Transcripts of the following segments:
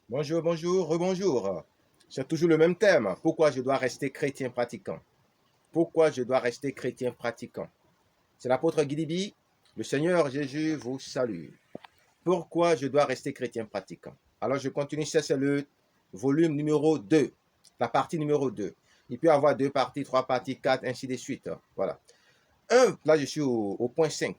Bonjour, bonjour, rebonjour. C'est toujours le même thème. Pourquoi je dois rester chrétien pratiquant? Pourquoi je dois rester chrétien pratiquant? C'est l'apôtre Guidibi. Le Seigneur Jésus vous salue. Pourquoi je dois rester chrétien pratiquant? Alors je continue, c'est le volume numéro 2, la partie numéro 2. Il peut y avoir deux parties, trois parties, quatre, ainsi de suite. Voilà. Là je suis au point 5.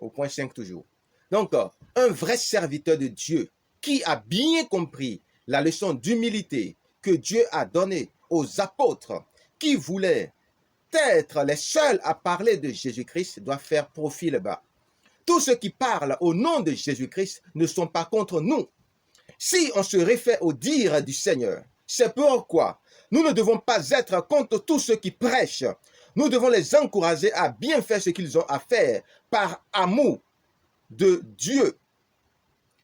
Au point 5 toujours. Donc, un vrai serviteur de Dieu qui a bien compris la leçon d'humilité que Dieu a donnée aux apôtres qui voulaient être les seuls à parler de Jésus-Christ doit faire profil bas. Tous ceux qui parlent au nom de Jésus-Christ ne sont pas contre nous. Si on se réfère au dire du Seigneur, c'est pourquoi nous ne devons pas être contre tous ceux qui prêchent. Nous devons les encourager à bien faire ce qu'ils ont à faire par amour de Dieu.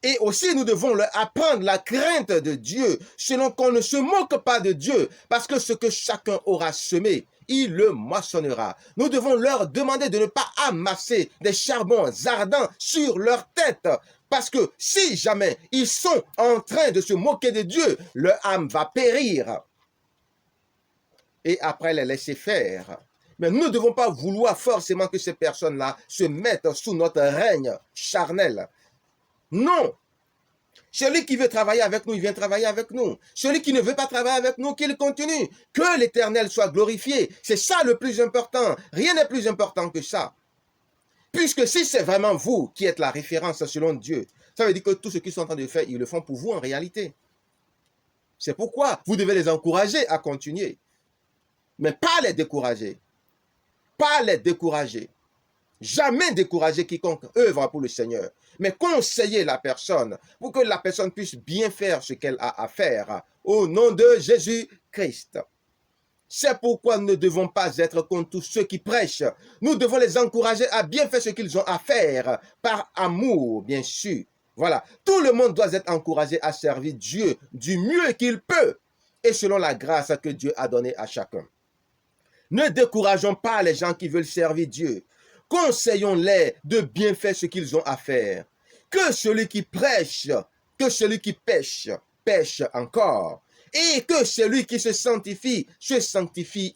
Et aussi, nous devons leur apprendre la crainte de Dieu, selon qu'on ne se moque pas de Dieu, parce que ce que chacun aura semé, il le moissonnera. Nous devons leur demander de ne pas amasser des charbons ardents sur leur tête, parce que si jamais ils sont en train de se moquer de Dieu, leur âme va périr. Et après les laisser faire. Mais nous ne devons pas vouloir forcément que ces personnes-là se mettent sous notre règne charnel. Non. Celui qui veut travailler avec nous, il vient travailler avec nous. Celui qui ne veut pas travailler avec nous, qu'il continue. Que l'Éternel soit glorifié. C'est ça le plus important. Rien n'est plus important que ça. Puisque si c'est vraiment vous qui êtes la référence selon Dieu, ça veut dire que tout ce qu'ils sont en train de faire, ils le font pour vous en réalité. C'est pourquoi vous devez les encourager à continuer. Mais pas les décourager. Pas les décourager. Jamais décourager quiconque œuvre pour le Seigneur, mais conseiller la personne pour que la personne puisse bien faire ce qu'elle a à faire au nom de Jésus-Christ. C'est pourquoi nous ne devons pas être contre tous ceux qui prêchent. Nous devons les encourager à bien faire ce qu'ils ont à faire, par amour, bien sûr. Voilà, tout le monde doit être encouragé à servir Dieu du mieux qu'il peut et selon la grâce que Dieu a donnée à chacun. Ne décourageons pas les gens qui veulent servir Dieu. Conseillons-les de bien faire ce qu'ils ont à faire. Que celui qui prêche, que celui qui pêche, pêche encore. Et que celui qui se sanctifie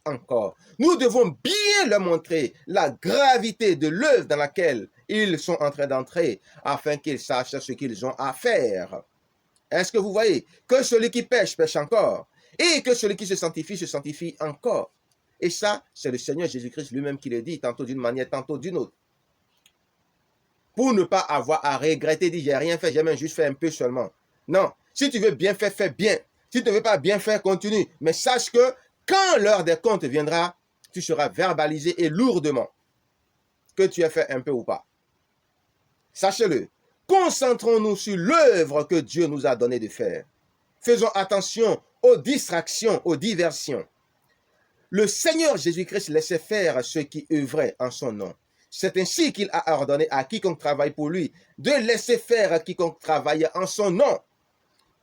encore. Nous devons bien leur montrer la gravité de l'œuvre dans laquelle ils sont en train d'entrer, afin qu'ils sachent ce qu'ils ont à faire. Est-ce que vous voyez? Que celui qui pêche, pêche encore. Et que celui qui se sanctifie encore. Et ça, c'est le Seigneur Jésus-Christ lui-même qui le dit, tantôt d'une manière, tantôt d'une autre. Pour ne pas avoir à regretter, dire, j'ai rien fait, j'ai même juste fait un peu seulement. Non, si tu veux bien faire, fais bien. Si tu ne veux pas bien faire, continue. Mais sache que quand l'heure des comptes viendra, tu seras verbalisé et lourdement que tu as fait un peu ou pas. Sachez-le. Concentrons-nous sur l'œuvre que Dieu nous a donné de faire. Faisons attention aux distractions, aux diversions. Le Seigneur Jésus-Christ laissait faire ceux qui œuvraient en son nom. C'est ainsi qu'il a ordonné à quiconque travaille pour lui de laisser faire quiconque travaille en son nom.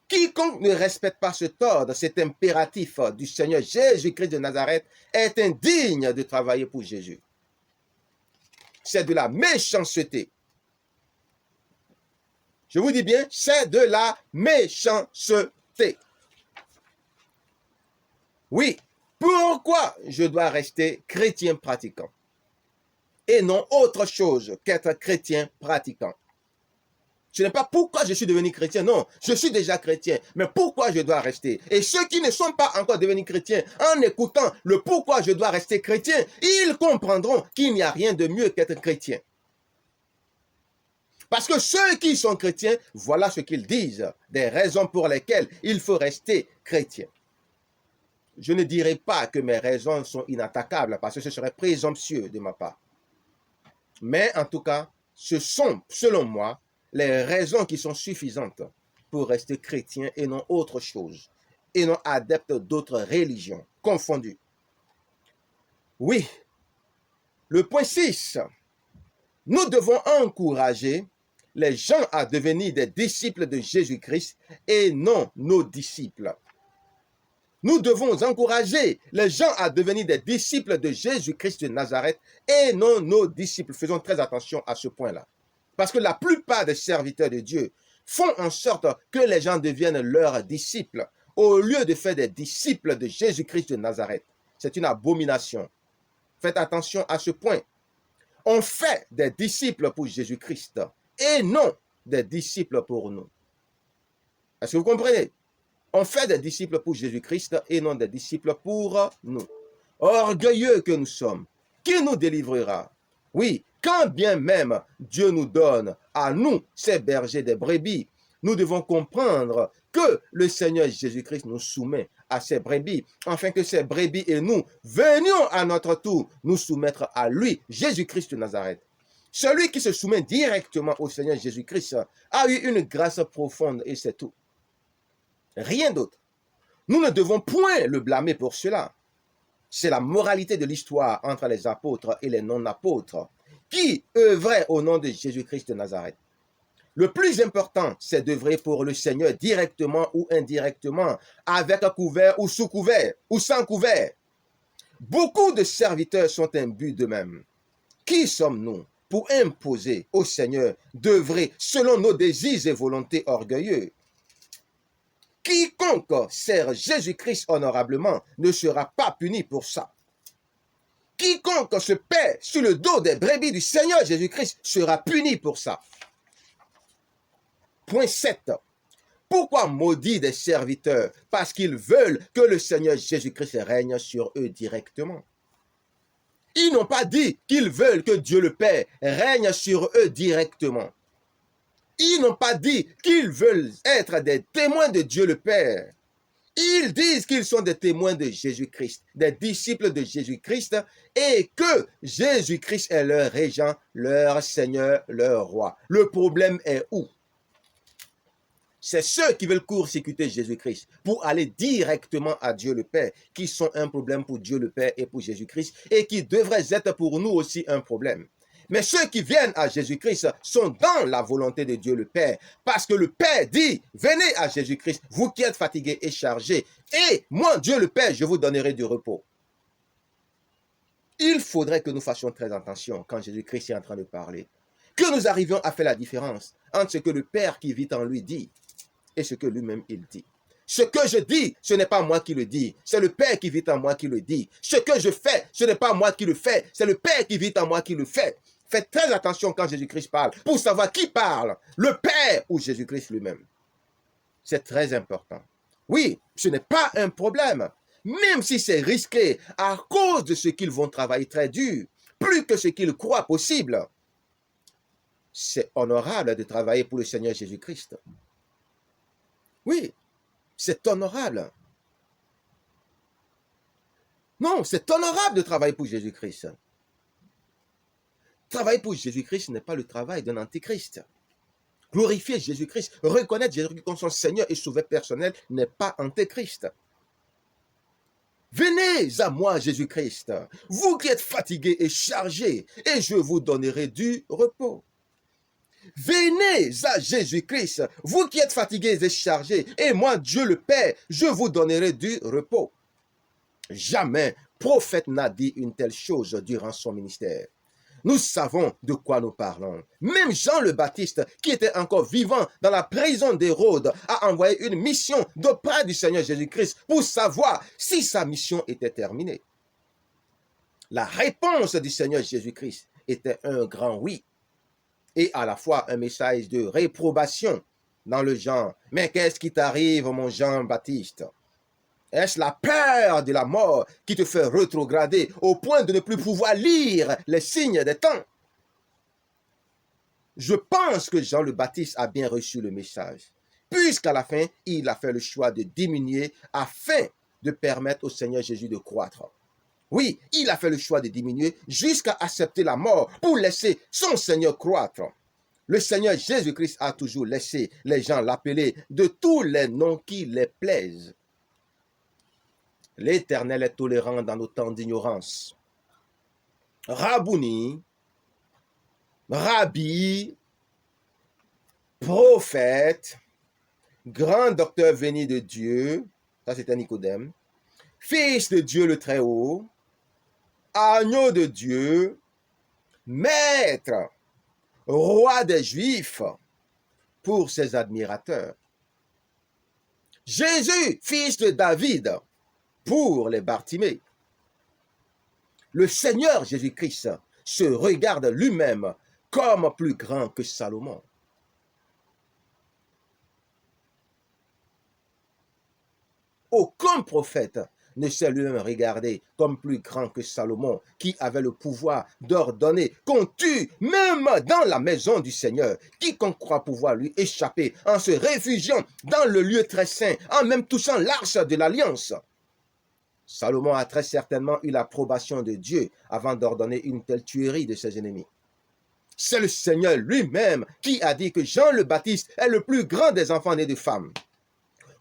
Quiconque ne respecte pas cet ordre, cet impératif du Seigneur Jésus-Christ de Nazareth est indigne de travailler pour Jésus. C'est de la méchanceté. Je vous dis bien, c'est de la méchanceté. Oui, pourquoi je dois rester chrétien pratiquant et non autre chose qu'être chrétien pratiquant? Ce n'est pas pourquoi je suis devenu chrétien, non, je suis déjà chrétien, mais pourquoi je dois rester? Et ceux qui ne sont pas encore devenus chrétiens, en écoutant le pourquoi je dois rester chrétien, ils comprendront qu'il n'y a rien de mieux qu'être chrétien. Parce que ceux qui sont chrétiens, voilà ce qu'ils disent, des raisons pour lesquelles il faut rester chrétien. Je ne dirai pas que mes raisons sont inattaquables, parce que ce serait présomptueux de ma part. Mais en tout cas, ce sont, selon moi, les raisons qui sont suffisantes pour rester chrétien et non autre chose, et non adepte d'autres religions confondues. Oui, le point 6, nous devons encourager les gens à devenir des disciples de Jésus-Christ et non nos disciples. Nous devons encourager les gens à devenir des disciples de Jésus-Christ de Nazareth et non nos disciples. Faisons très attention à ce point-là. Parce que la plupart des serviteurs de Dieu font en sorte que les gens deviennent leurs disciples, au lieu de faire des disciples de Jésus-Christ de Nazareth. C'est une abomination. Faites attention à ce point. On fait des disciples pour Jésus-Christ et non des disciples pour nous. Est-ce que vous comprenez? On fait des disciples pour Jésus-Christ et non des disciples pour nous. Orgueilleux que nous sommes, qui nous délivrera? Oui, quand bien même Dieu nous donne à nous, ces bergers des brebis, nous devons comprendre que le Seigneur Jésus-Christ nous soumet à ces brebis, afin que ces brebis et nous venions à notre tour nous soumettre à lui, Jésus-Christ de Nazareth. Celui qui se soumet directement au Seigneur Jésus-Christ a eu une grâce profonde et c'est tout. Rien d'autre. Nous ne devons point le blâmer pour cela. C'est la moralité de l'histoire entre les apôtres et les non-apôtres qui œuvraient au nom de Jésus-Christ de Nazareth. Le plus important, c'est d'œuvrer pour le Seigneur directement ou indirectement, avec un couvert ou sous couvert, ou sans couvert. Beaucoup de serviteurs sont imbus d'eux-mêmes. Qui sommes-nous pour imposer au Seigneur d'œuvrer selon nos désirs et volontés orgueilleux? Quiconque sert Jésus-Christ honorablement ne sera pas puni pour ça. Quiconque se paie sur le dos des brebis du Seigneur Jésus-Christ sera puni pour ça. Point 7. Pourquoi maudire des serviteurs? Parce qu'ils veulent que le Seigneur Jésus-Christ règne sur eux directement. Ils n'ont pas dit qu'ils veulent que Dieu le Père règne sur eux directement. Ils n'ont pas dit qu'ils veulent être des témoins de Dieu le Père. Ils disent qu'ils sont des témoins de Jésus-Christ, des disciples de Jésus-Christ, et que Jésus-Christ est leur régent, leur Seigneur, leur roi. Le problème est où? C'est ceux qui veulent court-circuiter Jésus-Christ pour aller directement à Dieu le Père, qui sont un problème pour Dieu le Père et pour Jésus-Christ, et qui devraient être pour nous aussi un problème. Mais ceux qui viennent à Jésus-Christ sont dans la volonté de Dieu le Père, parce que le Père dit, venez à Jésus-Christ, vous qui êtes fatigués et chargés, et moi, Dieu le Père, je vous donnerai du repos. Il faudrait que nous fassions très attention quand Jésus-Christ est en train de parler, que nous arrivions à faire la différence entre ce que le Père qui vit en lui dit et ce que lui-même il dit. Ce que je dis, ce n'est pas moi qui le dis, c'est le Père qui vit en moi qui le dit. Ce que je fais, ce n'est pas moi qui le fais, c'est le Père qui vit en moi qui le fait. Faites très attention quand Jésus-Christ parle, pour savoir qui parle, le Père ou Jésus-Christ lui-même. C'est très important. Oui, ce n'est pas un problème, même si c'est risqué à cause de ce qu'ils vont travailler très dur, plus que ce qu'ils croient possible. C'est honorable de travailler pour le Seigneur Jésus-Christ. Oui, c'est honorable. Non, c'est honorable de travailler pour Jésus-Christ. Travailler pour Jésus-Christ n'est pas le travail d'un antichrist. Glorifier Jésus-Christ, reconnaître Jésus-Christ comme son Seigneur et Sauveur personnel n'est pas antéchrist. Venez à moi, Jésus-Christ, vous qui êtes fatigués et chargés, et je vous donnerai du repos. Venez à Jésus-Christ, vous qui êtes fatigués et chargés, et moi, Dieu le Père, je vous donnerai du repos. Jamais prophète n'a dit une telle chose durant son ministère. Nous savons de quoi nous parlons. Même Jean le Baptiste, qui était encore vivant dans la prison d'Hérode, a envoyé une mission auprès du Seigneur Jésus-Christ pour savoir si sa mission était terminée. La réponse du Seigneur Jésus-Christ était un grand oui et à la fois un message de réprobation dans le genre. Mais qu'est-ce qui t'arrive, mon Jean-Baptiste? Est-ce la peur de la mort qui te fait rétrograder au point de ne plus pouvoir lire les signes des temps? Je pense que Jean le Baptiste a bien reçu le message, puisqu'à la fin, il a fait le choix de diminuer afin de permettre au Seigneur Jésus de croître. Oui, il a fait le choix de diminuer jusqu'à accepter la mort pour laisser son Seigneur croître. Le Seigneur Jésus-Christ a toujours laissé les gens l'appeler de tous les noms qui les plaisent. L'Éternel est tolérant dans nos temps d'ignorance. Rabouni, Rabbi, prophète, grand docteur venu de Dieu, ça c'était Nicodème, fils de Dieu le Très-Haut, agneau de Dieu, maître, roi des Juifs, pour ses admirateurs. Jésus, fils de David, pour les Bartimée. Le Seigneur Jésus-Christ se regarde lui-même comme plus grand que Salomon. Aucun prophète ne s'est lui-même regardé comme plus grand que Salomon, qui avait le pouvoir d'ordonner qu'on tue même dans la maison du Seigneur. Quiconque croit pouvoir lui échapper en se réfugiant dans le lieu très saint, en même touchant l'arche de l'alliance. Salomon a très certainement eu l'approbation de Dieu avant d'ordonner une telle tuerie de ses ennemis. C'est le Seigneur lui-même qui a dit que Jean le Baptiste est le plus grand des enfants nés de femmes.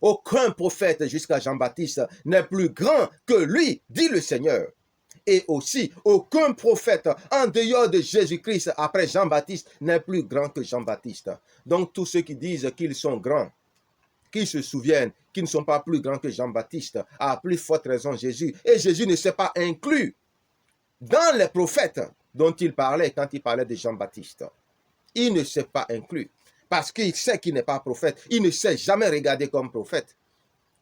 Aucun prophète jusqu'à Jean-Baptiste n'est plus grand que lui, dit le Seigneur. Et aussi, aucun prophète en dehors de Jésus-Christ après Jean-Baptiste n'est plus grand que Jean-Baptiste. Donc tous ceux qui disent qu'ils sont grands, qui se souviennent qu'ils ne sont pas plus grands que Jean-Baptiste, à plus forte raison Jésus. Et Jésus ne s'est pas inclus dans les prophètes dont il parlait quand il parlait de Jean-Baptiste. Il ne s'est pas inclus. Parce qu'il sait qu'il n'est pas prophète. Il ne s'est jamais regardé comme prophète.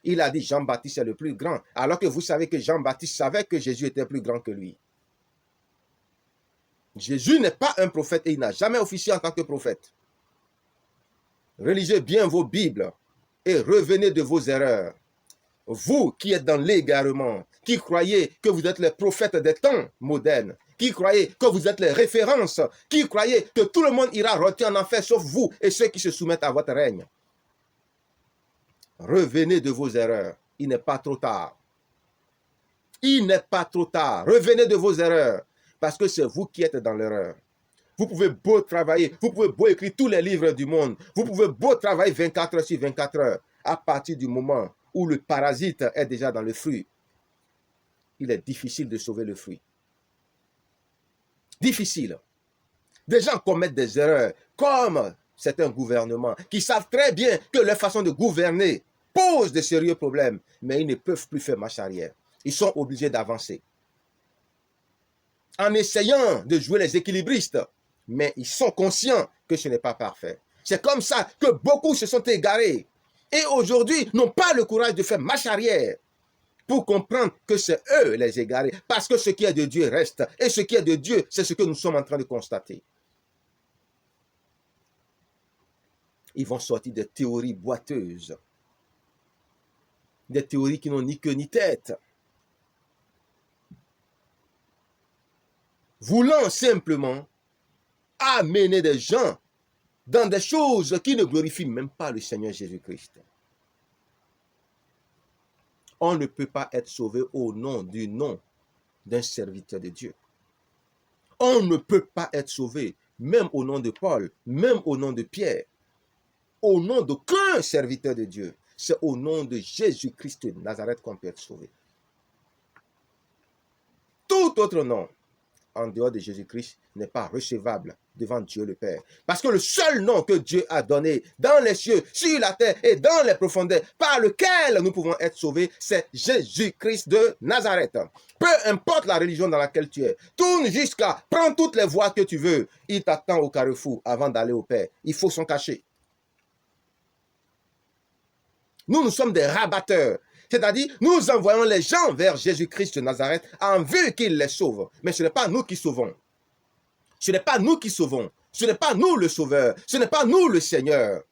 Il a dit Jean-Baptiste est le plus grand. Alors que vous savez que Jean-Baptiste savait que Jésus était plus grand que lui. Jésus n'est pas un prophète et il n'a jamais officié en tant que prophète. Relisez bien vos Bibles et revenez de vos erreurs. Vous qui êtes dans l'égarement, qui croyez que vous êtes les prophètes des temps modernes, qui croyez que vous êtes les références, qui croyez que tout le monde ira rôtir en enfer sauf vous et ceux qui se soumettent à votre règne. Revenez de vos erreurs. Il n'est pas trop tard. Il n'est pas trop tard. Revenez de vos erreurs. Parce que c'est vous qui êtes dans l'erreur. Vous pouvez beau travailler, vous pouvez beau écrire tous les livres du monde, vous pouvez beau travailler 24 heures sur 24 heures. À partir du moment où le parasite est déjà dans le fruit, il est difficile de sauver le fruit. Difficile. Des gens commettent des erreurs, comme certains gouvernements, qui savent très bien que leur façon de gouverner pose de sérieux problèmes, mais ils ne peuvent plus faire marche arrière. Ils sont obligés d'avancer. En essayant de jouer les équilibristes, mais ils sont conscients que ce n'est pas parfait. C'est comme ça que beaucoup se sont égarés. Et aujourd'hui, n'ont pas le courage de faire marche arrière pour comprendre que c'est eux les égarés. Parce que ce qui est de Dieu reste. Et ce qui est de Dieu, c'est ce que nous sommes en train de constater. Ils vont sortir des théories boiteuses. Des théories qui n'ont ni queue ni tête. Voulant simplement amener des gens dans des choses qui ne glorifient même pas le Seigneur Jésus-Christ. On ne peut pas être sauvé au nom du nom d'un serviteur de Dieu. On ne peut pas être sauvé, même au nom de Paul, même au nom de Pierre, au nom d'aucun serviteur de Dieu. C'est au nom de Jésus-Christ de Nazareth qu'on peut être sauvé. Tout autre nom en dehors de Jésus-Christ n'est pas recevable devant Dieu le Père. Parce que le seul nom que Dieu a donné dans les cieux, sur la terre et dans les profondeurs, par lequel nous pouvons être sauvés, c'est Jésus-Christ de Nazareth. Peu importe la religion dans laquelle tu es, tourne jusqu'à, prends toutes les voies que tu veux. Il t'attend au carrefour avant d'aller au Père. Il faut s'en cacher. Nous sommes des rabatteurs. C'est-à-dire, nous envoyons les gens vers Jésus-Christ de Nazareth en vue qu'il les sauve. Mais ce n'est pas nous qui sauvons. Ce n'est pas nous qui sauvons. Ce n'est pas nous le Sauveur. Ce n'est pas nous le Seigneur.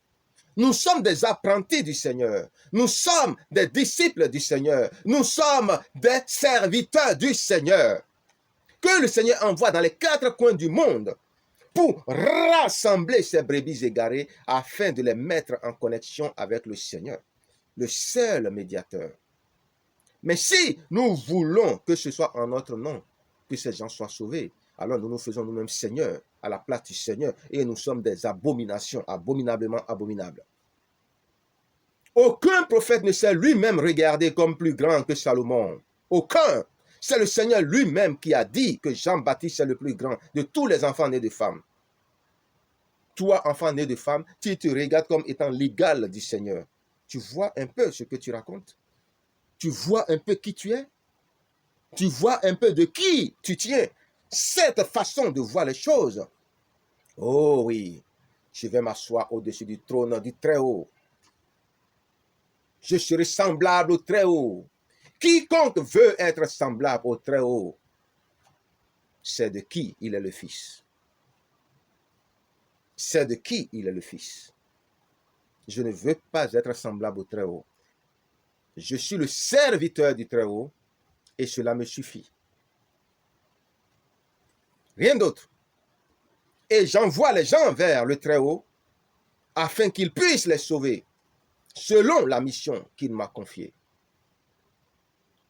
Nous sommes des apprentis du Seigneur. Nous sommes des disciples du Seigneur. Nous sommes des serviteurs du Seigneur. Que le Seigneur envoie dans les 4 coins du monde pour rassembler ces brebis égarées afin de les mettre en connexion avec le Seigneur. Le seul médiateur. Mais si nous voulons que ce soit en notre nom que ces gens soient sauvés, alors nous nous faisons nous-mêmes Seigneur à la place du Seigneur et nous sommes des abominations, abominablement abominables. Aucun prophète ne s'est lui-même regardé comme plus grand que Salomon. Aucun. C'est le Seigneur lui-même qui a dit que Jean-Baptiste est le plus grand de tous les enfants nés de femmes. Toi, enfant né de femme, tu te regardes comme étant l'égal du Seigneur. Tu vois un peu ce que tu racontes. Tu vois un peu qui tu es. Tu vois un peu de qui tu tiens. Cette façon de voir les choses. Oh oui, Je vais m'asseoir au-dessus du trône du Très-Haut. Je serai semblable au Très-Haut. Quiconque veut être semblable au Très-Haut, c'est de qui il est le Fils. C'est de qui il est le Fils. Je ne veux pas être semblable au Très-Haut. Je suis le serviteur du Très-Haut et cela me suffit. Rien d'autre. Et j'envoie les gens vers le Très-Haut afin qu'il puisse les sauver selon la mission qu'il m'a confiée.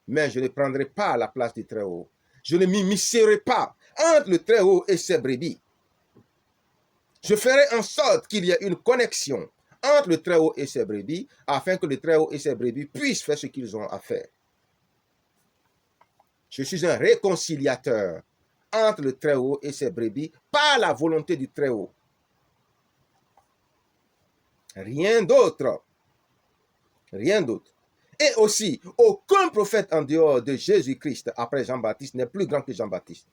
Mais je ne prendrai pas la place du Très-Haut. Je ne m'immiscerai pas entre le Très-Haut et ses brebis. Je ferai en sorte qu'il y ait une connexion entre le Très-Haut et ses brebis, afin que le Très-Haut et ses brebis puissent faire ce qu'ils ont à faire. Je suis un réconciliateur entre le Très-Haut et ses brebis par la volonté du Très-Haut. Rien d'autre. Rien d'autre. Et aussi, aucun prophète en dehors de Jésus-Christ après Jean-Baptiste n'est plus grand que Jean-Baptiste.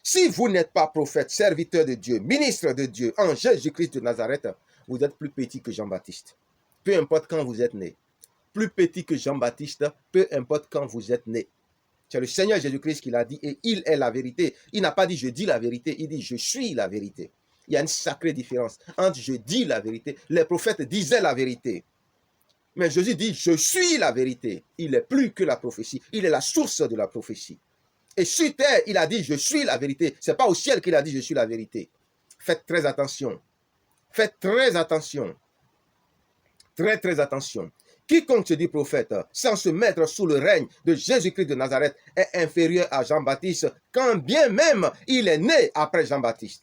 Si vous n'êtes pas prophète, serviteur de Dieu, ministre de Dieu en Jésus-Christ de Nazareth, vous êtes plus petit que Jean-Baptiste. Peu importe quand vous êtes né. Plus petit que Jean-Baptiste, peu importe quand vous êtes né. C'est le Seigneur Jésus-Christ qui l'a dit et il est la vérité. Il n'a pas dit je dis la vérité, il dit je suis la vérité. Il y a une sacrée différence entre je dis la vérité. Les prophètes disaient la vérité. Mais Jésus dit je suis la vérité. Il est plus que la prophétie. Il est la source de la prophétie. Et sur terre, il a dit je suis la vérité. Ce n'est pas au ciel qu'il a dit je suis la vérité. Faites très attention. Faites très attention. Très, très attention. Quiconque se dit prophète sans se mettre sous le règne de Jésus-Christ de Nazareth est inférieur à Jean-Baptiste, quand bien même il est né après Jean-Baptiste.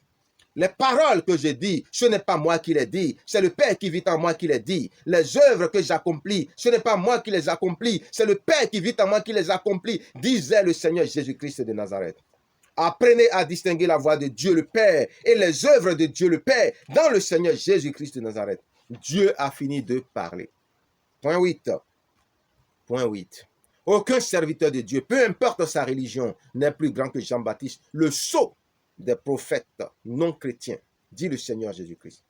Les paroles que je dis, ce n'est pas moi qui les dis, c'est le Père qui vit en moi qui les dit. Les œuvres que j'accomplis, ce n'est pas moi qui les accomplis, c'est le Père qui vit en moi qui les accomplit, disait le Seigneur Jésus-Christ de Nazareth. Apprenez à distinguer la voix de Dieu le Père et les œuvres de Dieu le Père dans le Seigneur Jésus-Christ de Nazareth. Dieu a fini de parler. Point 8. Point 8. Aucun serviteur de Dieu, peu importe sa religion, n'est plus grand que Jean-Baptiste, le sceau des prophètes non chrétiens, dit le Seigneur Jésus-Christ.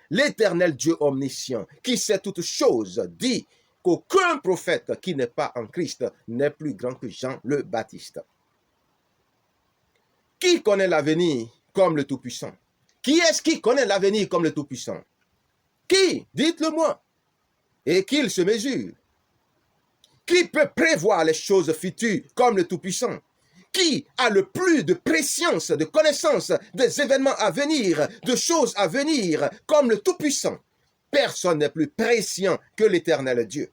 L'Éternel Dieu omniscient, qui sait toutes choses, dit qu'aucun prophète qui n'est pas en Christ n'est plus grand que Jean le Baptiste. Qui connaît l'avenir comme le Tout-Puissant? Qui est-ce qui connaît l'avenir comme le Tout-Puissant? Qui? Dites-le-moi. Et qu'il se mesure. Qui peut prévoir les choses futures comme le Tout-Puissant? Qui a le plus de préscience, de connaissance des événements à venir, de choses à venir comme le Tout-Puissant? Personne n'est plus prescient que l'Éternel Dieu.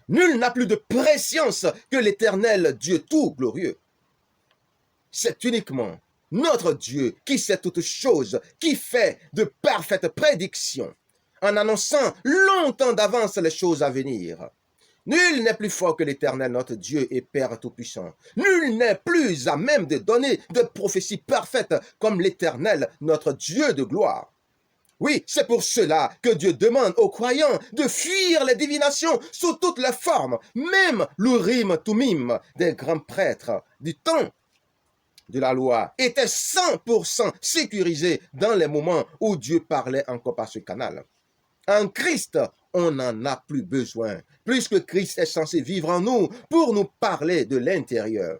Nul n'a plus de préscience que l'Éternel Dieu tout glorieux. C'est uniquement notre Dieu qui sait toutes choses, qui fait de parfaites prédictions, en annonçant longtemps d'avance les choses à venir. Nul n'est plus fort que l'Éternel, notre Dieu et Père Tout-Puissant. Nul n'est plus à même de donner de prophéties parfaites comme l'Éternel, notre Dieu de gloire. Oui, c'est pour cela que Dieu demande aux croyants de fuir les divinations sous toutes les formes, même l'Urim Tumim des grands prêtres du temps de la loi étaient 100% sécurisés dans les moments où Dieu parlait encore par ce canal. En Christ, on n'en a plus besoin, puisque Christ est censé vivre en nous pour nous parler de l'intérieur.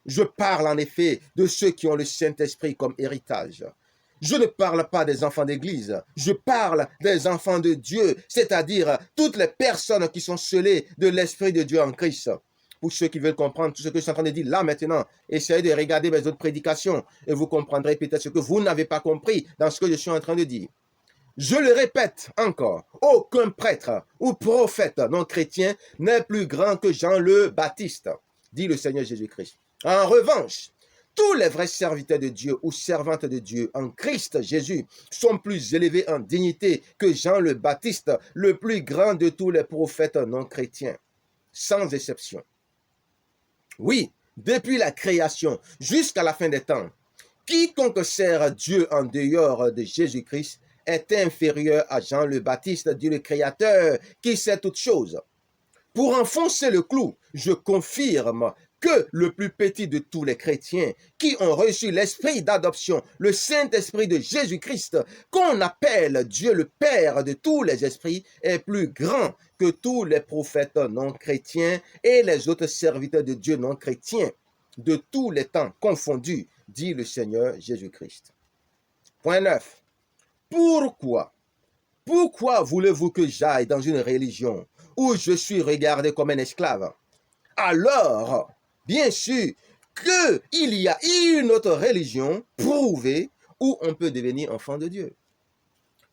Je parle en effet de ceux qui ont le Saint-Esprit comme héritage. Je ne parle pas des enfants d'église, je parle des enfants de Dieu, c'est-à-dire toutes les personnes qui sont scellées de l'Esprit de Dieu en Christ. Pour ceux qui veulent comprendre tout ce que je suis en train de dire là maintenant, essayez de regarder mes autres prédications et vous comprendrez peut-être ce que vous n'avez pas compris dans ce que je suis en train de dire. Je le répète encore, aucun prêtre ou prophète non chrétien n'est plus grand que Jean le Baptiste, dit le Seigneur Jésus-Christ. En revanche, tous les vrais serviteurs de Dieu ou servantes de Dieu en Christ Jésus sont plus élevés en dignité que Jean le Baptiste, le plus grand de tous les prophètes non chrétiens, sans exception. Oui, depuis la création jusqu'à la fin des temps, quiconque sert Dieu en dehors de Jésus-Christ est inférieur à Jean le Baptiste, dit le Créateur, qui sait toutes choses. Pour enfoncer le clou, je confirme que le plus petit de tous les chrétiens qui ont reçu l'esprit d'adoption, le Saint-Esprit de Jésus-Christ, qu'on appelle Dieu le Père de tous les esprits, est plus grand que tous les prophètes non chrétiens et les autres serviteurs de Dieu non chrétiens, de tous les temps confondus, dit le Seigneur Jésus-Christ. Point 9. Pourquoi voulez-vous que j'aille dans une religion où je suis regardé comme un esclave? Alors, bien sûr, qu'il y a une autre religion prouvée où on peut devenir enfant de Dieu.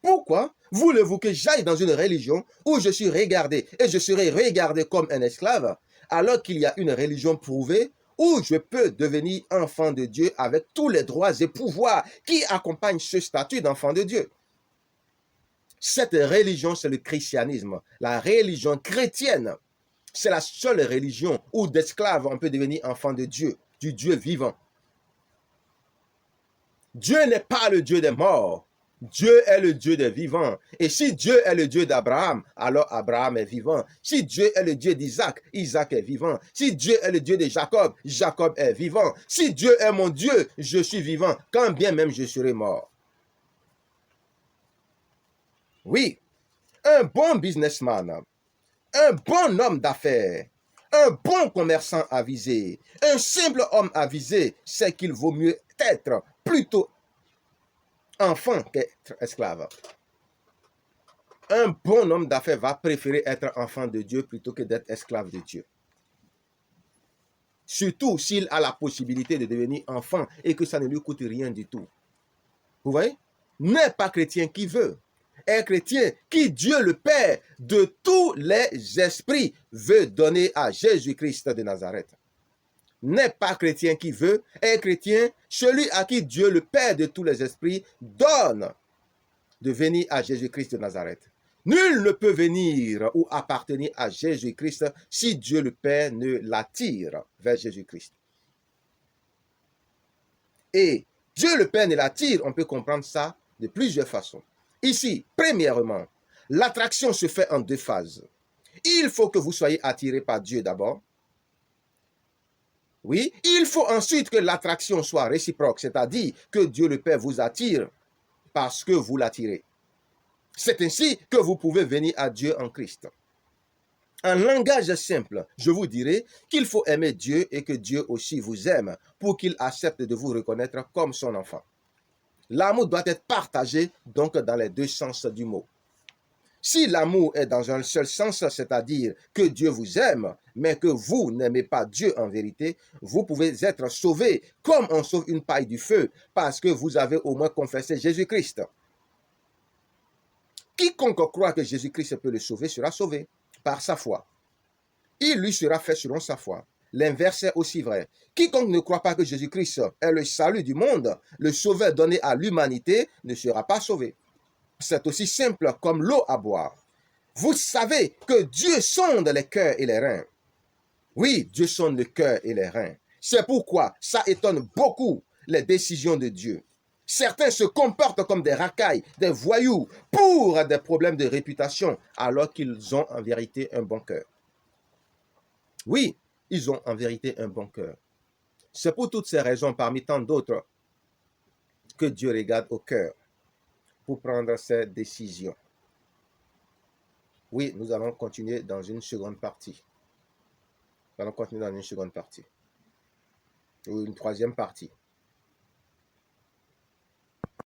Pourquoi voulez-vous que j'aille dans une religion où je suis regardé et je serai regardé comme un esclave, alors qu'il y a une religion prouvée où je peux devenir enfant de Dieu avec tous les droits et pouvoirs qui accompagnent ce statut d'enfant de Dieu? Cette religion, c'est le christianisme, la religion chrétienne. C'est la seule religion où d'esclaves on peut devenir enfant de Dieu, du Dieu vivant. Dieu n'est pas le Dieu des morts. Dieu est le Dieu des vivants. Et si Dieu est le Dieu d'Abraham, alors Abraham est vivant. Si Dieu est le Dieu d'Isaac, Isaac est vivant. Si Dieu est le Dieu de Jacob, Jacob est vivant. Si Dieu est mon Dieu, je suis vivant, quand bien même je serai mort. Oui, un bon businessman, un bon homme d'affaires, un bon commerçant avisé, un simple homme avisé sait qu'il vaut mieux être plutôt enfant qu'être esclave. Un bon homme d'affaires va préférer être enfant de Dieu plutôt que d'être esclave de Dieu. Surtout s'il a la possibilité de devenir enfant et que ça ne lui coûte rien du tout. Vous voyez? N'est pas chrétien qui veut. Un chrétien qui Dieu le Père de tous les esprits veut donner à Jésus-Christ de Nazareth. N'est pas chrétien qui veut, un chrétien, celui à qui Dieu le Père de tous les esprits donne de venir à Jésus-Christ de Nazareth. Nul ne peut venir ou appartenir à Jésus-Christ si Dieu le Père ne l'attire vers Jésus-Christ. Et Dieu le Père ne l'attire, on peut comprendre ça de plusieurs façons. Ici, premièrement, l'attraction se fait en deux phases. Il faut que vous soyez attiré par Dieu d'abord. Oui, il faut ensuite que l'attraction soit réciproque, c'est-à-dire que Dieu le Père vous attire parce que vous l'attirez. C'est ainsi que vous pouvez venir à Dieu en Christ. En langage simple, je vous dirai qu'il faut aimer Dieu et que Dieu aussi vous aime pour qu'il accepte de vous reconnaître comme son enfant. L'amour doit être partagé donc dans les deux sens du mot. Si l'amour est dans un seul sens, c'est-à-dire que Dieu vous aime, mais que vous n'aimez pas Dieu en vérité, vous pouvez être sauvé comme on sauve une paille du feu parce que vous avez au moins confessé Jésus-Christ. Quiconque croit que Jésus-Christ peut le sauver sera sauvé par sa foi. Il lui sera fait selon sa foi. L'inverse est aussi vrai. Quiconque ne croit pas que Jésus-Christ est le salut du monde, le sauveur donné à l'humanité, ne sera pas sauvé. C'est aussi simple comme l'eau à boire. Vous savez que Dieu sonde les cœurs et les reins. Oui, Dieu sonde le cœur et les reins. C'est pourquoi ça étonne beaucoup les décisions de Dieu. Certains se comportent comme des racailles, des voyous, pour des problèmes de réputation, alors qu'ils ont en vérité un bon cœur. Oui, ils ont en vérité un bon cœur. C'est pour toutes ces raisons, parmi tant d'autres, que Dieu regarde au cœur pour prendre ses décisions. Oui, nous allons continuer dans une seconde partie. Nous allons continuer dans une seconde partie. Ou une troisième partie.